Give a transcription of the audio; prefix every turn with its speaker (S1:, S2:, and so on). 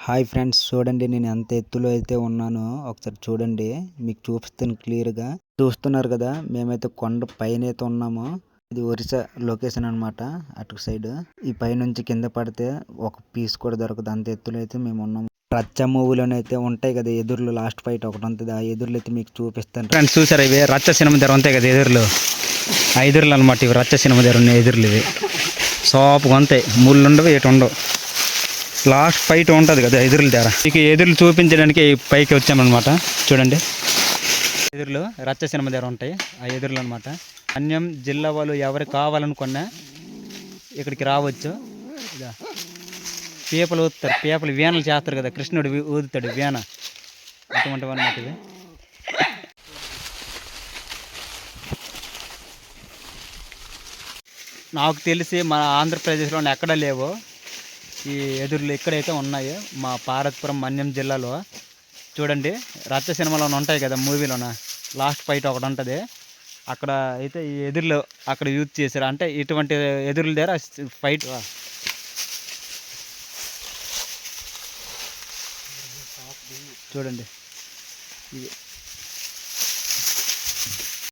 S1: Hi friends, చూడండి నేను ఎంత ఎత్తులో అయితే ఉన్నానో ఒకసారి చూడండి. మీకు చూపిస్తాను క్లియర్గా. చూస్తున్నారు కదా, మేమైతే కొండ పైన అయితే ఉన్నాము. ఇది ఒరిస్సా లొకేషన్ అనమాట. అటు సైడ్ ఈ పైనుంచి కింద పడితే ఒక పీస్ కూడా దొరకదు, అంత ఎత్తులో అయితే మేము ఉన్నాము. రచ్చ మూవీలోనైతే ఉంటాయి కదా ఎదుర్లు, లాస్ట్ ఫైట్ ఒకటి ఉంటుంది. ఆ ఎదుర్లు అయితే మీకు చూపిస్తాను
S2: ఫ్రెండ్స్. చూసారా, ఇవి రచ్చ సినిమా దగ్గర ఉంటాయి కదా ఎదురులు, ఆ ఎదురులు అనమాట. ఇవి రచ్చ సినిమా దగ్గర ఉన్న ఎదురులు. ఇవి సోపుగా ఉంటాయి, ముళ్ళు ఉండవు, ఏటు ఉండవు. లాస్ట్ ఫైట్ ఉంటుంది కదా ఎదురుల దగ్గర. మీకు ఎదురులు చూపించడానికి పైకి వచ్చామన్నమాట. చూడండి, ఎదురులు రచ్చ సినిమా దగ్గర ఉంటాయి ఆ ఎదురులు అనమాట. అన్యం జిల్లా వాళ్ళు ఎవరు కావాలనుకున్నా ఇక్కడికి రావచ్చు. ఇదా పీపలు ఊదుతారు, పీపలు వీణలు చేస్తారు కదా, కృష్ణుడు ఊదుతాడు వీణ, అటువంటి అనమాట ఇవి. నాకు తెలిసి మన ఆంధ్రప్రదేశ్లో ఎక్కడా లేవు ఈ ఎదురులు, ఇక్కడైతే ఉన్నాయి మా పార్వతీపురం మన్యం జిల్లాలో. చూడండి, రచ్చ సినిమాలో ఉంటాయి కదా మూవీలోన, లాస్ట్ ఫైట్ ఒకటి ఉంటుంది అక్కడ. అయితే ఈ ఎదురులు అక్కడ యూజ్ చేశారు, అంటే ఇటువంటి ఎదురుల దగ్గర ఫైట్. చూడండి, ఇది